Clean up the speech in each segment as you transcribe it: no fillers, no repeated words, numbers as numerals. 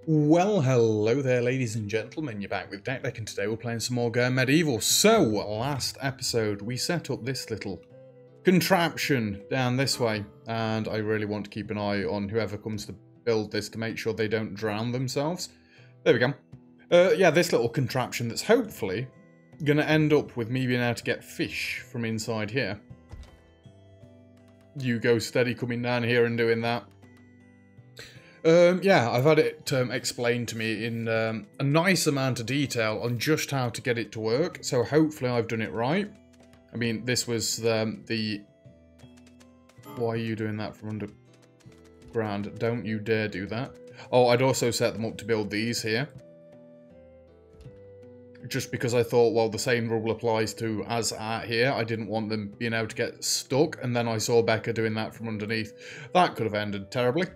Well, hello there, ladies and gentlemen. You're back with Deck, and today we're playing some more Go Medieval. So, last episode we set up this little contraption down this way, and I really want to keep an eye on whoever comes to build this to make sure they don't drown themselves. There we go. Yeah, this little contraption that's hopefully going to end up with me being able to get fish from inside here. You go steady coming down here and doing that. Yeah, I've had it explained to me in a nice amount of detail on just how to get it to work, so hopefully I've done it right. I mean, this was the... Why are you doing that from underground? Don't you dare do that. Oh, I'd also set them up to build these here. Just because I thought, well, the same rule applies to as at here. I didn't want them being able to get stuck, and then I saw Becca doing that from underneath. That could have ended terribly.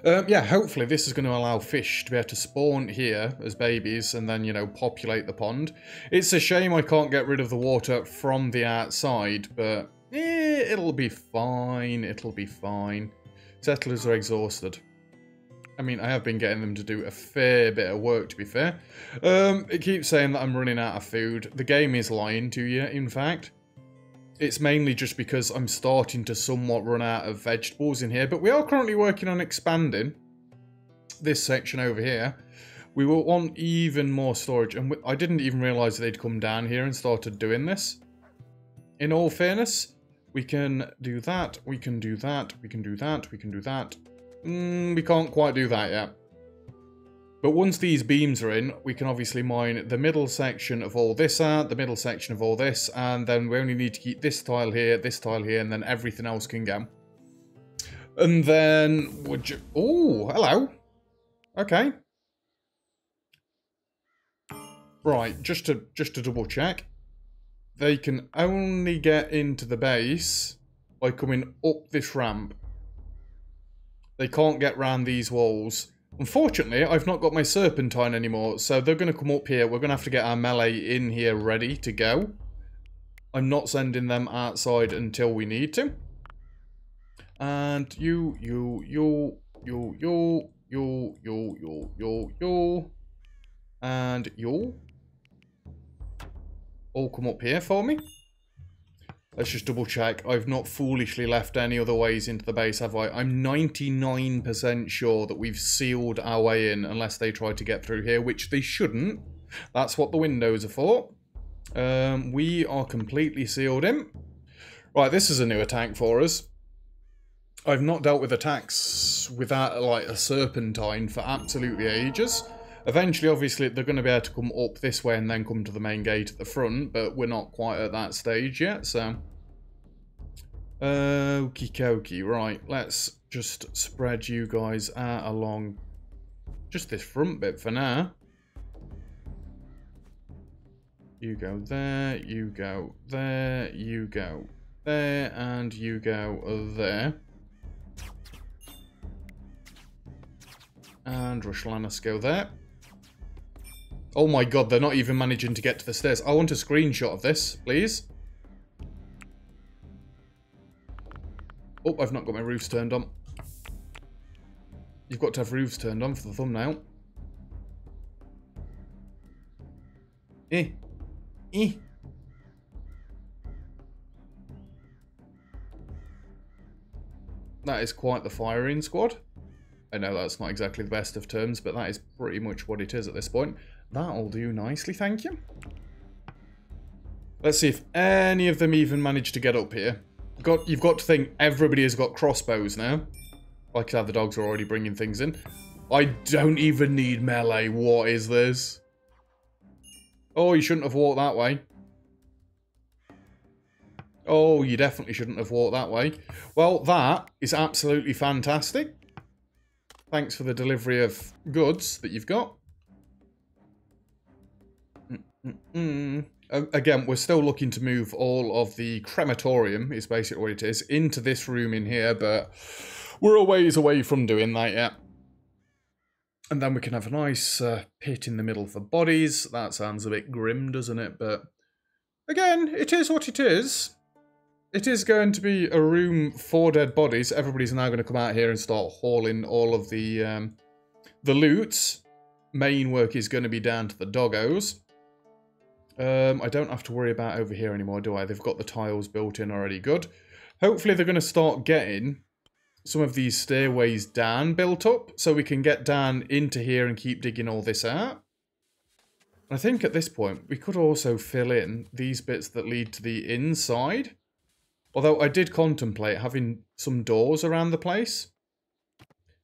Yeah, hopefully this is going to allow fish to be able to spawn here as babies and then, you know, populate the pond. It's a shame I can't get rid of the water from the outside, but it'll be fine, it'll be fine. Settlers are exhausted. I mean, I have been getting them to do a fair bit of work, to be fair. It keeps saying that I'm running out of food. The game is lying to you, in fact. It's mainly just because I'm starting to somewhat run out of vegetables in here, but we are currently working on expanding this section over here. We will want even more storage, and I didn't even realise they'd come down here and started doing this. In all fairness, we can do that, we can do that, we can do that, we can do that. We can't quite do that yet. But once these beams are in, we can obviously mine the middle section of all this out, the middle section of all this, and then we only need to keep this tile here, and then everything else can go. And then, would you... Oh, hello. Okay. Right, just to double check. They can only get into the base by coming up this ramp. They can't get round these walls. Unfortunately, I've not got my serpentine anymore, so they're going to come up here. We're going to have to get our melee in here ready to go. I'm not sending them outside until we need to. And you, and you all come up here for me. Let's just double check. I've not foolishly left any other ways into the base, have I? I'm 99% sure that we've sealed our way in unless they try to get through here, which they shouldn't. That's what the windows are for. We are completely sealed in. Right, this is a new attack for us. I've not dealt with attacks without, like, a serpentine for absolutely ages. Eventually, obviously, they're going to be able to come up this way and then come to the main gate at the front, but we're not quite at that stage yet, so... Okie dokie, right, let's just spread you guys out along just this front bit for now. You go there, you go there, you go there, and you go there. And Rushlanis go there. Oh my god, they're not even managing to get to the stairs. I want a screenshot of this, please. Oh, I've not got my roofs turned on. You've got to have roofs turned on for the thumbnail. That is quite the firing squad. I know that's not exactly the best of terms, but that is pretty much what it is at this point. That'll do nicely, thank you. Let's see if any of them even manage to get up here. You've got to think everybody has got crossbows now. Like how the dogs are already bringing things in. I don't even need melee. What is this? Oh, you shouldn't have walked that way. Oh, you definitely shouldn't have walked that way. Well, that is absolutely fantastic. Thanks for the delivery of goods that you've got. Again, we're still looking to move all of the crematorium, is basically what it is, into this room in here, but we're a ways away from doing that yet. And then we can have a nice pit in the middle for bodies. That sounds a bit grim, doesn't it? But again, it is what it is. It is going to be a room for dead bodies. Everybody's now going to come out here and start hauling all of the The loot's main work is going to be down to the doggos. I don't have to worry about over here anymore, do I? They've got the tiles built in already. Good. Hopefully they're going to start getting some of these stairways down built up so we can get down into here and keep digging all this out. I think at this point we could also fill in these bits that lead to the inside. Although I did contemplate having some doors around the place.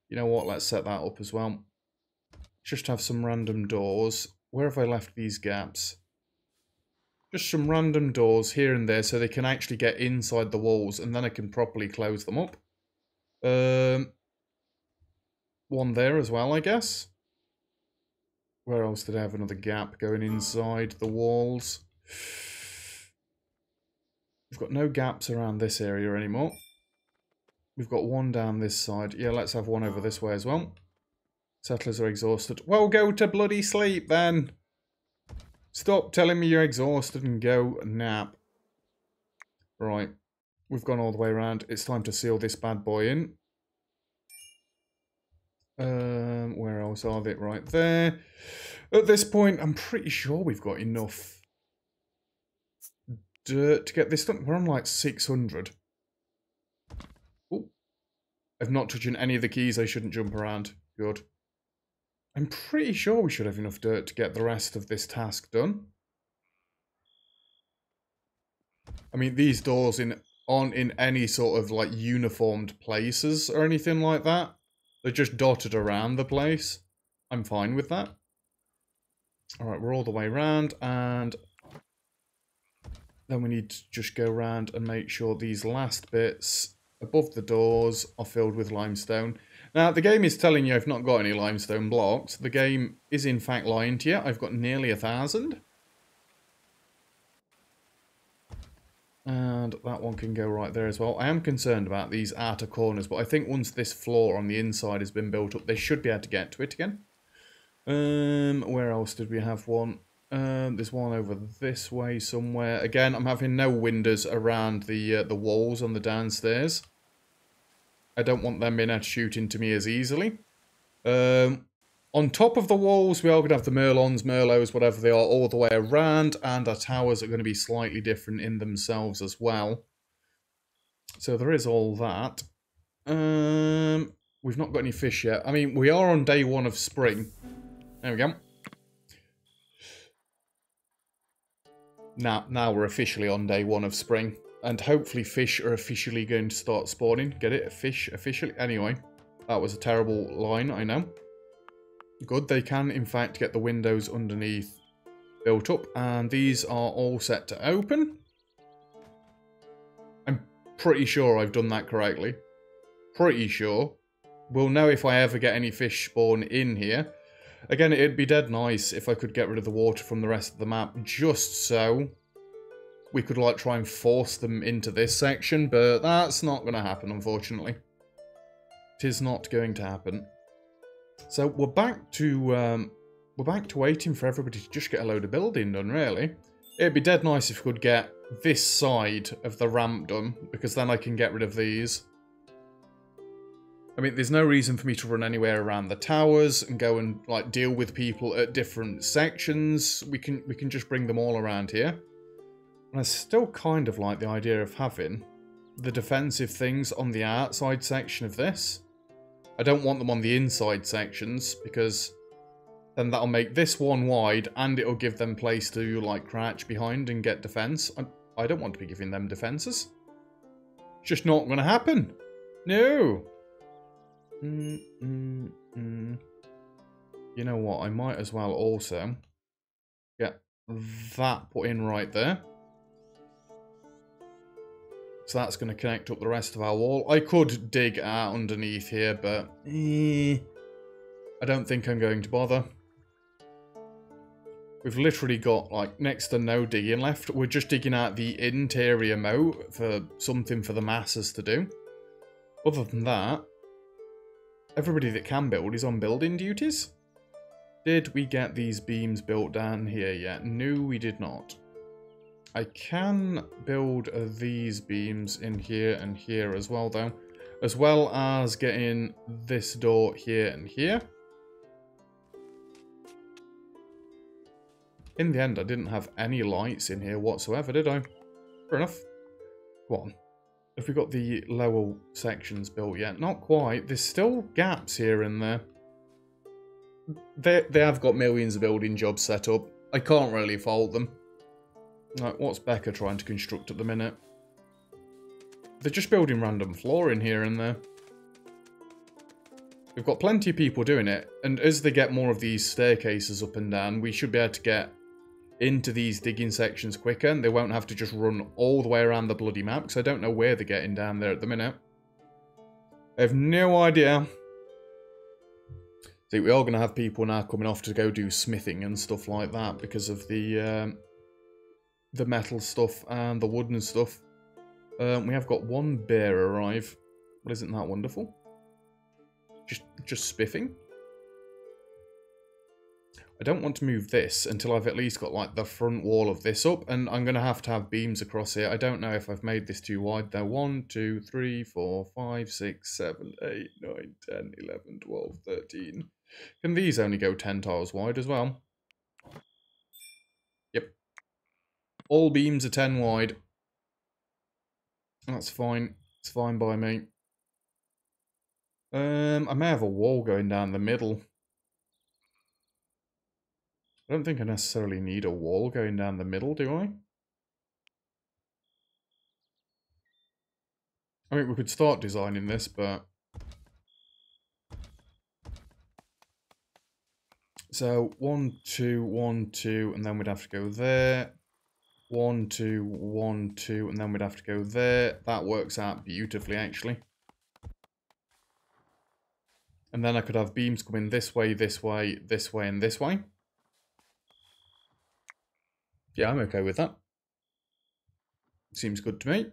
You know what, let's set that up as well. Just have some random doors. Where have I left these gaps? Just some random doors here and there so they can actually get inside the walls and then I can properly close them up. One there as well, I guess. Where else did I have another gap going inside the walls? We've got no gaps around this area anymore. We've got one down this side. Yeah, let's have one over this way as well. Settlers are exhausted. Well, go to bloody sleep then. Stop telling me you're exhausted and go nap. Right. We've gone all the way around. It's time to seal this bad boy in. Where else are they? Right there. At this point, I'm pretty sure we've got enough dirt to get this done. We're on like 600. Oh, I'm not touching any of the keys. I shouldn't jump around. Good. I'm pretty sure we should have enough dirt to get the rest of this task done. I mean, these doors aren't in any sort of like uniformed places or anything like that. They're just dotted around the place. I'm fine with that. Alright, we're all the way around, and then we need to just go around and make sure these last bits above the doors are filled with limestone. Now, the game is telling you I've not got any limestone blocks. The game is in fact lying to you. I've got nearly 1,000. And that one can go right there as well. I am concerned about these outer corners, but I think once this floor on the inside has been built up, they should be able to get to it again. Where else did we have one? There's one over this way somewhere. Again, I'm having no windows around the walls on the downstairs. I don't want them being able to shoot into me as easily. On top of the walls, we are going to have the Merlons, Merlots, whatever they are, all the way around. And our towers are going to be slightly different in themselves as well. So there is all that. We've not got any fish yet. I mean, we are on day 1 of spring. There we go. Now we're officially on day 1 of spring. And hopefully fish are officially going to start spawning. Get it? Fish officially? Anyway, that was a terrible line, I know. Good, they can in fact get the windows underneath built up. And these are all set to open. I'm pretty sure I've done that correctly. Pretty sure. We'll know if I ever get any fish spawn in here. Again, it'd be dead nice if I could get rid of the water from the rest of the map, just so we could like try and force them into this section, but that's not going to happen, unfortunately. It is not going to happen. So we're back to waiting for everybody to just get a load of building done, really. It'd be dead nice if we could get this side of the ramp done, because then I can get rid of these. I mean, there's no reason for me to run anywhere around the towers and go and like deal with people at different sections. We can just bring them all around here. And I still kind of like the idea of having the defensive things on the outside section of this. I don't want them on the inside sections because then that'll make this one wide and it'll give them place to like crouch behind and get defense. I don't want to be giving them defenses. It's just not going to happen. No. You know what? I might as well also get that put in right there. So that's going to connect up the rest of our wall. I could dig out underneath here, but I don't think I'm going to bother. We've literally got like next to no digging left. We're just digging out the interior moat for something for the masses to do. Other than that, everybody that can build is on building duties. Did we get these beams built down here yet? No, we did not. I can build these beams in here and here as well, though. As well as getting this door here and here. In the end, I didn't have any lights in here whatsoever, did I? Fair enough. Go on. Have we got the lower sections built yet? Not quite. There's still gaps here and there. They have got millions of building jobs set up. I can't really fault them. Like, what's Becca trying to construct at the minute? They're just building random flooring here and there. We've got plenty of people doing it, and as they get more of these staircases up and down, we should be able to get into these digging sections quicker, and they won't have to just run all the way around the bloody map, because I don't know where they're getting down there at the minute. I have no idea. See, we are going to have people now coming off to go do smithing and stuff like that, because of the metal stuff and the wooden stuff. We have got one bear arrive. Well, isn't that wonderful? Just spiffing. I don't want to move this until I've at least got like the front wall of this up, and I'm going to have beams across here. I don't know if I've made this too wide though. 1, 2, 3, 4, 5, 6, 7, 8, 9, 10, 11, 12, 13. Can these only go 10 tiles wide as well? Yep. All beams are 10 wide. That's fine. It's fine by me. I may have a wall going down the middle. I don't think I necessarily need a wall going down the middle, do I? I mean, we could start designing this, but... So, 1, 2, 1, 2, and then we'd have to go there. 1, 2, 1, 2, and then we'd have to go there. That works out beautifully, actually. And then I could have beams coming this way, this way, this way, and this way. Yeah, I'm okay with that. Seems good to me.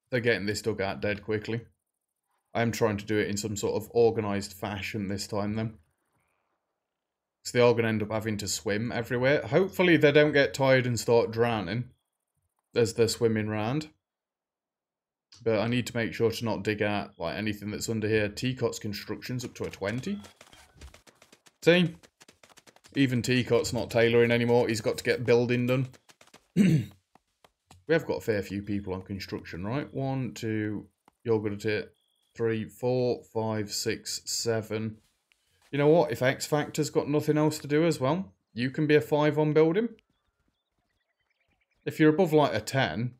They're getting this dug out dead quickly. I'm trying to do it in some sort of organised fashion this time, then. Because they are going to end up having to swim everywhere. Hopefully they don't get tired and start drowning as they're swimming round. But I need to make sure to not dig out like anything that's under here. Teacot's construction's up to a 20. See? Even Teacot's not tailoring anymore. He's got to get building done. We have got a fair few people on construction, right? 1, 2, you're good at it. 3, 4, 5, 6, 7. You know what? If X Factor's got nothing else to do as well, you can be a 5 on building. If you're above like a 10,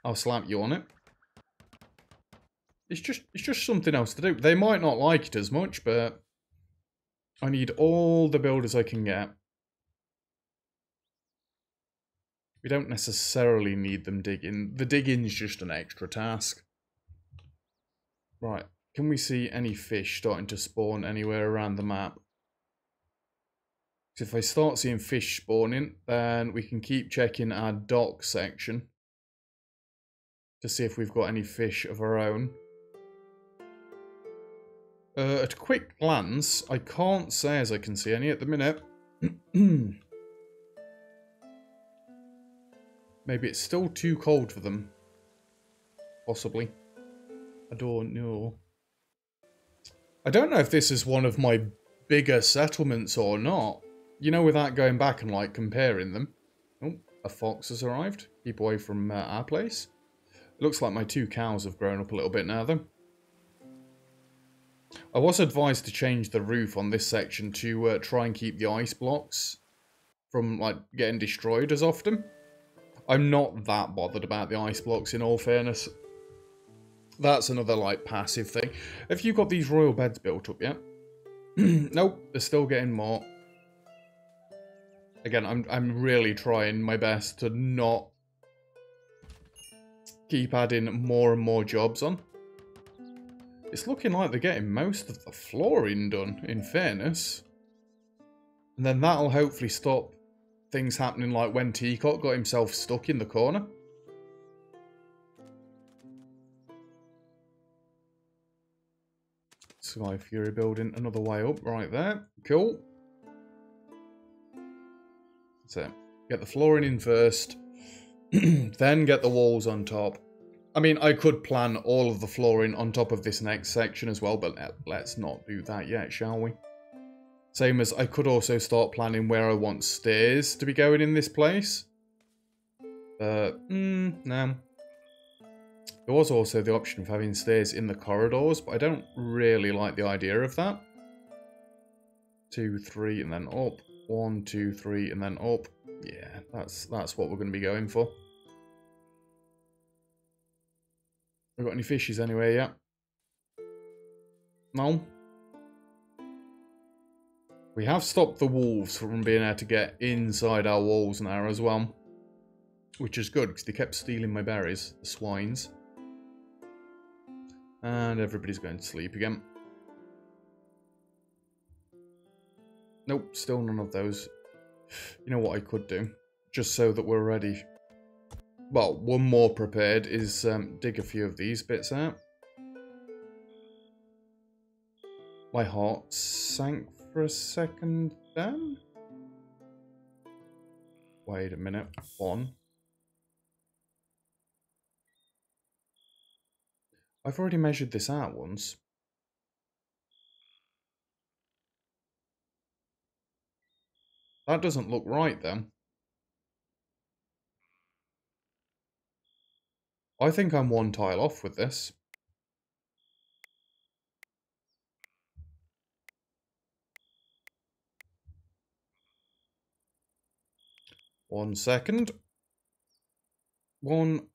I'll slap you on it. It's just something else to do. They might not like it as much, but I need all the builders I can get. We don't necessarily need them digging. The digging's just an extra task. Right. Can we see any fish starting to spawn anywhere around the map? So if I start seeing fish spawning, then we can keep checking our dock section to see if we've got any fish of our own. At a quick glance, I can't say as I can see any at the minute. Maybe it's still too cold for them. Possibly. I don't know. I don't know if this is one of my bigger settlements or not. You know, without going back and, like, comparing them. Oh, a fox has arrived. Keep away from our place. It looks like my 2 cows have grown up a little bit now, though. I was advised to change the roof on this section to try and keep the ice blocks from, like, getting destroyed as often. I'm not that bothered about the ice blocks, in all fairness. That's another, like, passive thing. Have you got these royal beds built up yet? Nope, they're still getting more. Again, I'm really trying my best to not keep adding more and more jobs on. It's looking like they're getting most of the flooring done, in fairness. And then that'll hopefully stop things happening like when Teacot got himself stuck in the corner. Sky Fury building another way up right there. Cool. So, get the flooring in first, then get the walls on top. I mean, I could plan all of the flooring on top of this next section as well, but let's not do that yet, shall we? Same as I could also start planning where I want stairs to be going in this place. No. There was also the option of having stairs in the corridors, but I don't really like the idea of that. 2, 3, and then up. 1, 2, 3, and then up. Yeah, that's what we're going to be going for. We got any fishes anywhere yet? No. We have stopped the wolves from being able to get inside our walls now as well. Which is good, because they kept stealing my berries, the swines. And everybody's going to sleep again. Nope, still none of those. You know what I could do? Just so that we're ready. Well, one more prepared is dig a few of these bits out. My heart sank for a second then. Wait a minute. 1. I've already measured this out once. That doesn't look right then. I think I'm 1 tile off with this. One second. 1,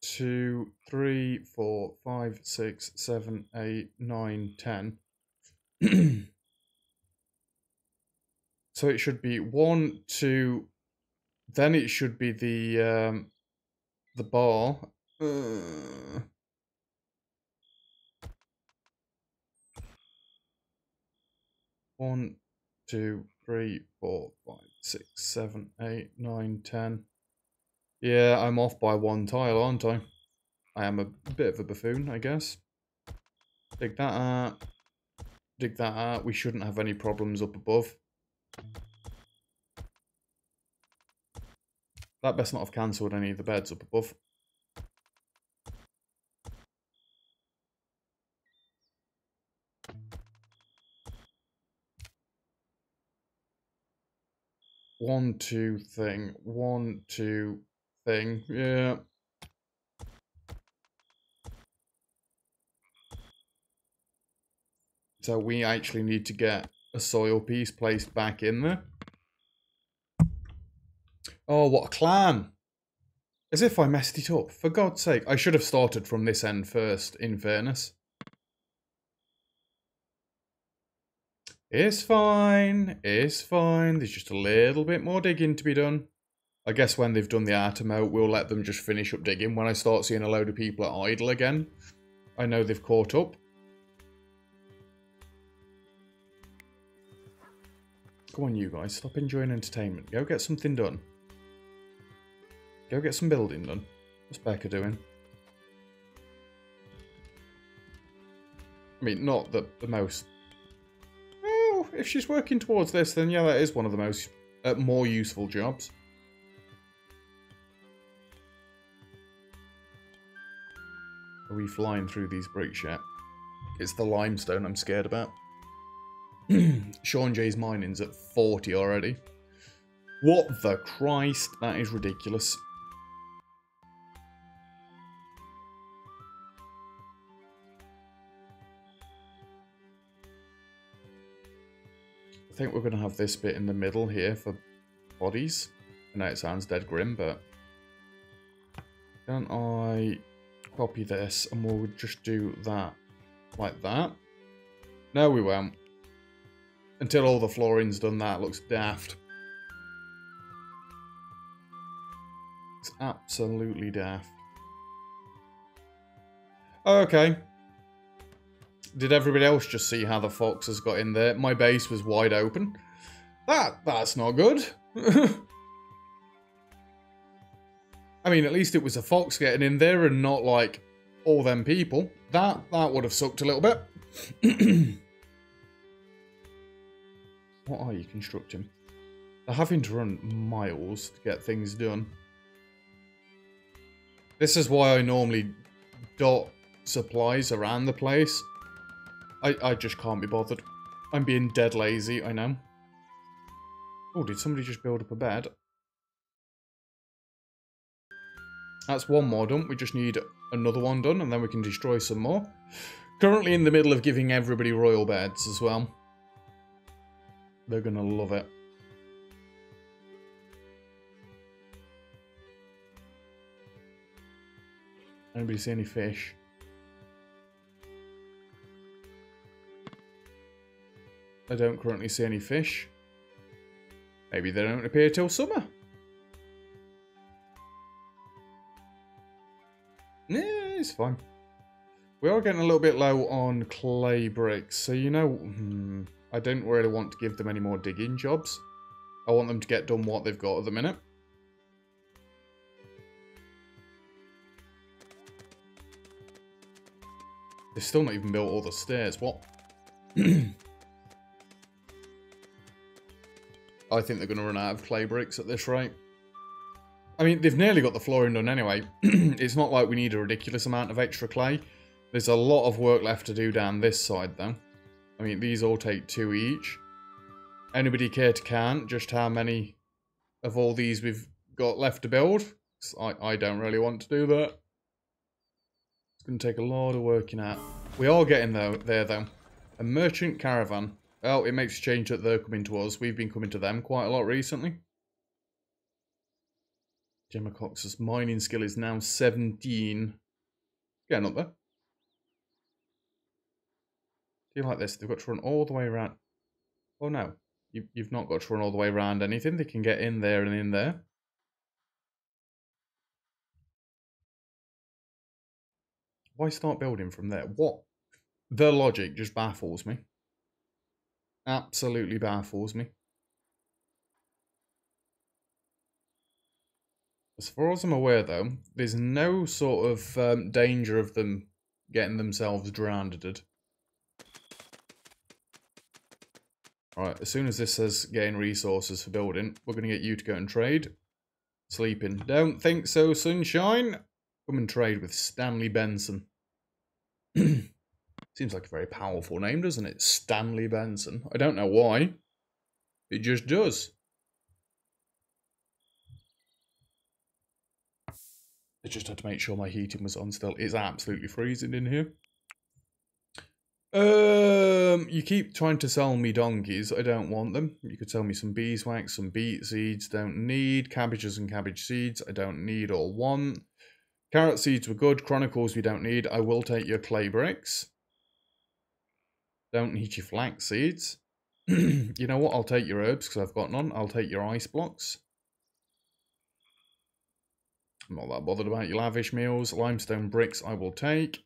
2, 3, 4, 5, 6, 7, 8, 9, 10. So it should be 1, 2. Then it should be the bar. 1, 2, 3, 4, 5, 6, 7, 8, 9, 10. Yeah, I'm off by 1 tile, aren't I? I am a bit of a buffoon, I guess. Dig that out. Dig that out. We shouldn't have any problems up above. That best not have cancelled any of the beds up above. One, 2 thing. 1, 2 thing. Yeah. So we actually need to get a soil piece placed back in there. Oh, what a clan! As if I messed it up. For God's sake. I should have started from this end first, in fairness. It's fine. It's fine. There's just a little bit more digging to be done. I guess when they've done the item out, we'll let them just finish up digging. When I start seeing a load of people at idle again, I know they've caught up. Go on, you guys. Stop enjoying entertainment. Go get something done. Go get some building done. What's Becca doing? I mean, not the most... Well, if she's working towards this, then yeah, that is one of the most... more useful jobs. Are we flying through these bricks yet? It's the limestone I'm scared about. Sean J's mining's at 40 already. What the Christ? That is ridiculous. I think we're going to have this bit in the middle here for bodies. I know it sounds dead grim, but... Can I copy this and we'll just do that like that? No, we won't. Until all the flooring's done, that looks daft. It's absolutely daft. Okay. Did everybody else just see how the fox has got in there? My base was wide open. That's not good. I mean, at least it was a fox getting in there and not like all them people. That would have sucked a little bit. What are you constructing? They're having to run miles to get things done. This is why I normally dot supplies around the place. I just can't be bothered. I'm being dead lazy, I know. Oh, did somebody just build up a bed? That's one more done. We just need another one done, and then we can destroy some more. Currently in the middle of giving everybody royal beds as well. They're going to love it. Anybody see any fish? I don't currently see any fish. Maybe they don't appear till summer. Yeah, it's fine. We are getting a little bit low on clay bricks, so you know, I don't really want to give them any more digging jobs. I want them to get done what they've got at the minute. They've still not even built all the stairs. What? I think they're going to run out of clay bricks at this rate. I mean, they've nearly got the flooring done anyway. It's not like we need a ridiculous amount of extra clay. There's a lot of work left to do down this side, though. I mean, these all take 2 each. Anybody care to count just how many of all these we've got left to build? I don't really want to do that. It's going to take a lot of working out. We are getting there, though. A merchant caravan. Well, it makes a change that they're coming to us. We've been coming to them quite a lot recently. Gemma Cox's mining skill is now 17. Getting up there. Do you like this? They've got to run all the way around. Oh no, you've not got to run all the way around anything. They can get in there and in there. Why start building from there? What? The logic just baffles me. Absolutely baffles me. As far as I'm aware, though, there's no sort of danger of them getting themselves drowned. Alright, as soon as this says gain resources for building, we're going to get you to go and trade. Sleeping. Don't think so, sunshine. Come and trade with Stanley Benson. Seems like a very powerful name, doesn't it? Stanley Benson. I don't know why. It just does. I just had to make sure my heating was on still. It's absolutely freezing in here. You keep trying to sell me donkeys. I don't want them. You could sell me some beeswax, some beet seeds. Don't need. Cabbages and cabbage seeds. I don't need or want. Carrot seeds were good. Chronicles we don't need. I will take your clay bricks. Don't need your flax seeds. You know what? I'll take your herbs because I've got none. I'll take your ice blocks. I'm not that bothered about your lavish meals. Limestone bricks I will take.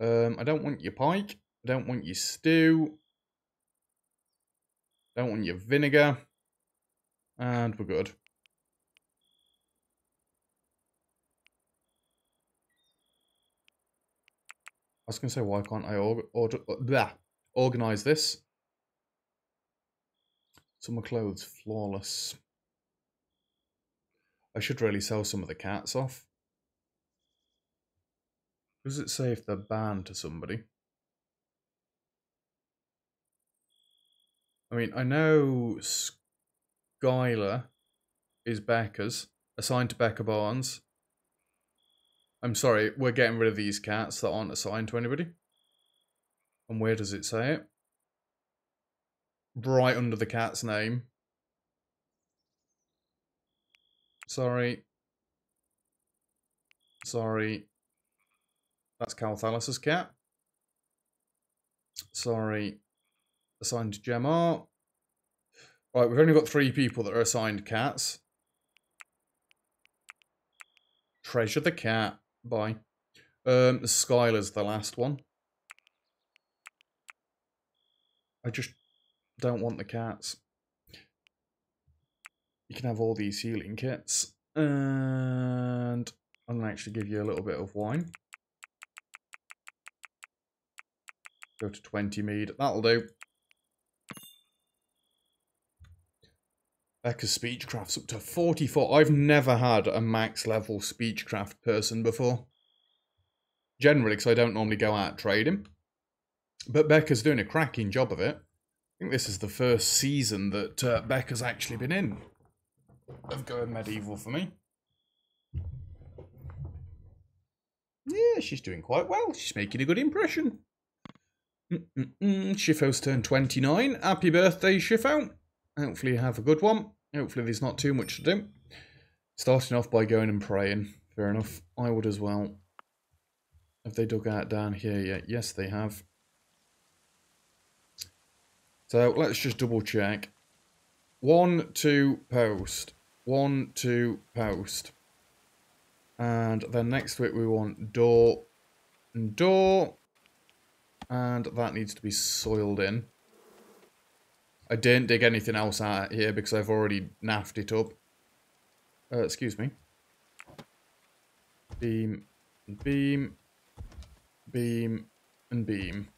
I don't want your pike. I don't want your stew. I don't want your vinegar. And we're good. I was going to say, why can't I organize this? Summer clothes, flawless. I should really sell some of the cats off. Does it say if they're banned to somebody? I mean, I know Skylar is Becca's, assigned to Becca Barnes. I'm sorry, we're getting rid of these cats that aren't assigned to anybody. And where does it say it? Right under the cat's name. Sorry. Sorry. That's Cal Thalas's cat. Sorry. Assigned to Gemma. Right, we've only got 3 people that are assigned cats. Treasure the cat. Bye. Skylar's the last one. I just don't want the cats. You can have all these healing kits. And I'm going to actually give you a little bit of wine. Go to 20 mead. That'll do. Becca's speechcraft's up to 44. I've never had a max level speechcraft person before. Generally, because I don't normally go out trading. But Becca's doing a cracking job of it. I think this is the first season that Becca's actually been in of going medieval for me. Yeah, she's doing quite well. She's making a good impression. Shifo's turned 29. Happy birthday, Shifo. Hopefully you have a good one. Hopefully there's not too much to do. Starting off by going and praying. Fair enough. I would as well. Have they dug out down here yet? Yes, they have. So let's just double check. 1, 2, post. 1, 2, post. And then next to it we want door and door. And that needs to be soiled in. I didn't dig anything else out here because I've already naffed it up. Excuse me. Beam, beam, beam, and beam.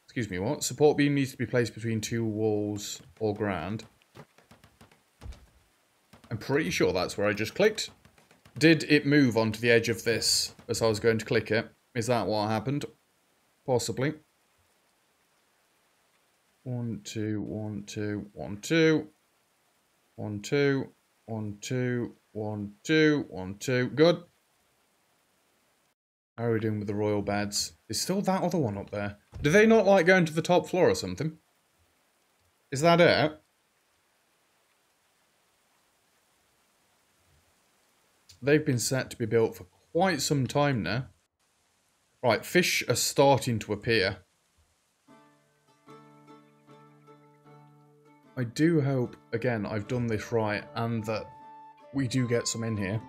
Excuse me, what? Support beam needs to be placed between 2 walls or ground. I'm pretty sure that's where I just clicked. Did it move onto the edge of this as I was going to click it? Is that what happened? Possibly. 1, 2, 1, 2, 1, 2. 1, 2, 1, 2, 1, 2, 1, 2. Good. How are we doing with the royal beds? Is still that other one up there? Do they not like going to the top floor or something? Is that it? They've been set to be built for quite some time now. Right, fish are starting to appear. I do hope, again, I've done this right and that we do get some in here.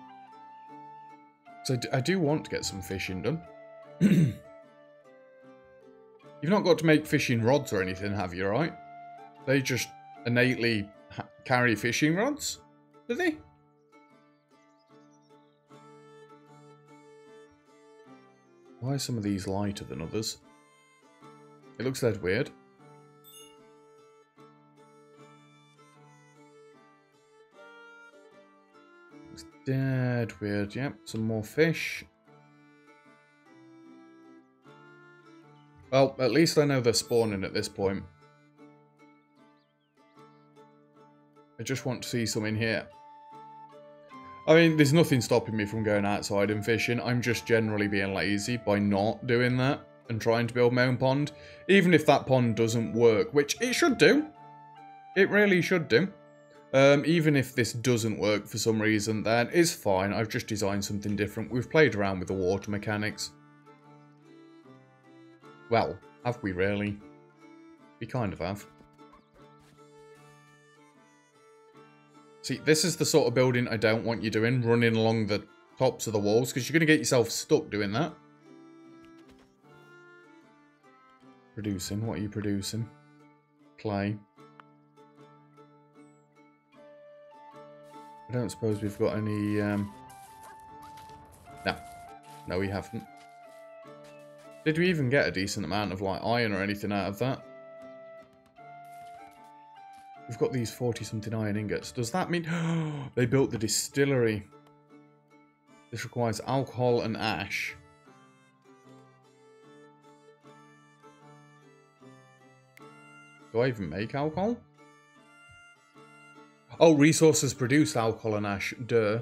So I do want to get some fishing done. You've not got to make fishing rods or anything, have you, right? They just innately carry fishing rods? Do they? Why are some of these lighter than others? It looks that weird. Looks dead weird. Yep, some more fish. Well, at least I know they're spawning at this point. I just want to see some in here. I mean, there's nothing stopping me from going outside and fishing. I'm just generally being lazy by not doing that and trying to build my own pond. Even if that pond doesn't work, which it should do. It really should do. Even if this doesn't work for some reason, then it's fine. I've just designed something different. We've played around with the water mechanics. Well, have we really? We kind of have. See, this is the sort of building I don't want you doing, running along the tops of the walls, because you're going to get yourself stuck doing that. Producing, what are you producing? Clay. I don't suppose we've got any, No, we haven't. Did we even get a decent amount of, like, iron or anything out of that? We've got these 40-something iron ingots. Does that mean... they built the distillery. This requires alcohol and ash. Do I even make alcohol? Oh, resources produce alcohol and ash. Duh.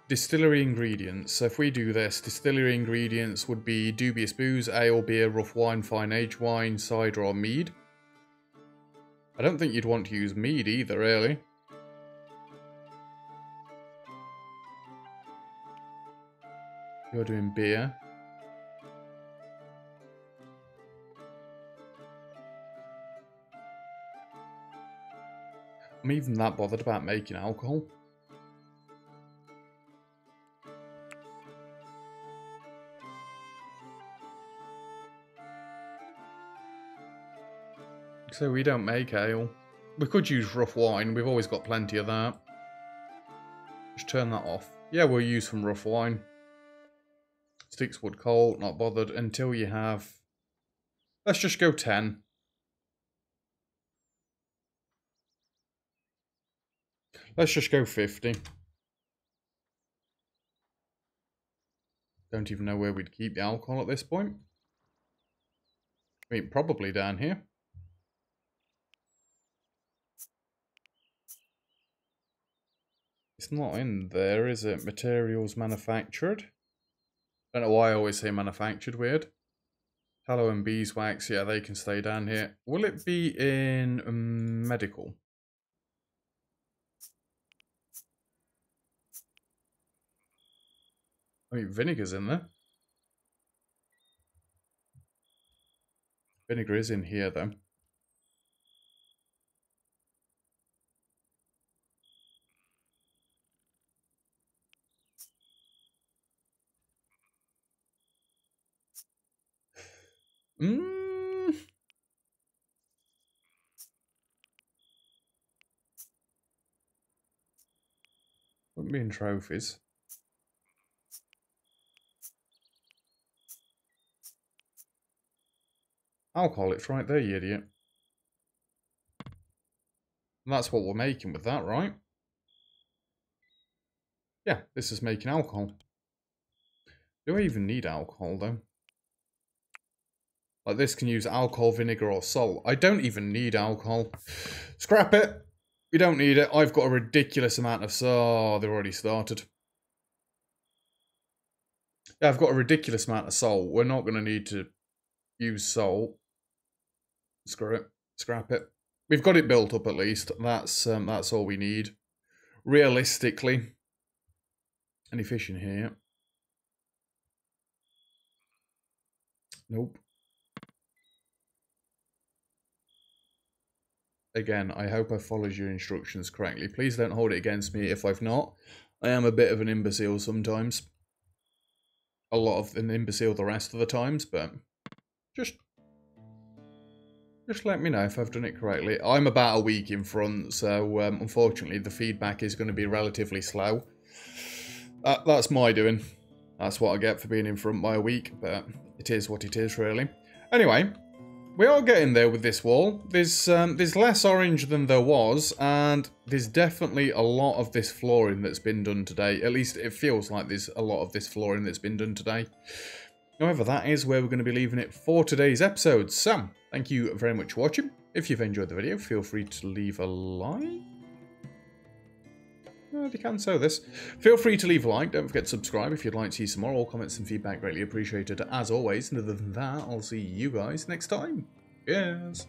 Distillery ingredients. So if we do this, distillery ingredients would be dubious booze, ale, beer, rough wine, fine aged wine, cider or mead. I don't think you'd want to use mead either, really. You're doing beer. I'm even that bothered about making alcohol. So we don't make ale. We could use rough wine. We've always got plenty of that. Just turn that off. Yeah, we'll use some rough wine. Sticks, wood, coal. Not bothered until you have... Let's just go 10. Let's just go 50. Don't even know where we'd keep the alcohol at this point. I mean, probably down here. It's not in there, is it? Materials manufactured. Don't know why I always say manufactured, weird. Tallow and beeswax, yeah, they can stay down here. Will it be in medical? I mean, vinegar's in there. Vinegar is in here, though. Wouldn't be in trophies. Alcohol, it's right there, you idiot. And that's what we're making with that, right? Yeah, this is making alcohol. Do I even need alcohol, though? Like, this can use alcohol, vinegar, or salt. I don't even need alcohol. Scrap it. We don't need it. I've got a ridiculous amount of... Oh, they've already started. Yeah, I've got a ridiculous amount of salt. We're not going to need to use salt. Screw it. Scrap it. We've got it built up at least. That's all we need. Realistically. Any fish in here? Nope. Again, I hope I followed your instructions correctly. Please don't hold it against me if I've not. I am a bit of an imbecile sometimes. A lot of an imbecile the rest of the times, but just let me know if I've done it correctly. I'm about a week in front, so unfortunately the feedback is going to be relatively slow. That's my doing. That's what I get for being in front by a week, but it is what it is, really. Anyway, we are getting there with this wall. There's less orange than there was, and there's definitely a lot of this flooring that's been done today. At least it feels like there's a lot of this flooring that's been done today. However, that is where we're going to be leaving it for today's episode. So, thank you very much for watching. If you've enjoyed the video, feel free to leave a like. Oh, you can sow this. Feel free to leave a like. Don't forget to subscribe if you'd like to see some more. All comments and feedback greatly appreciated as always. And other than that, I'll see you guys next time. Cheers.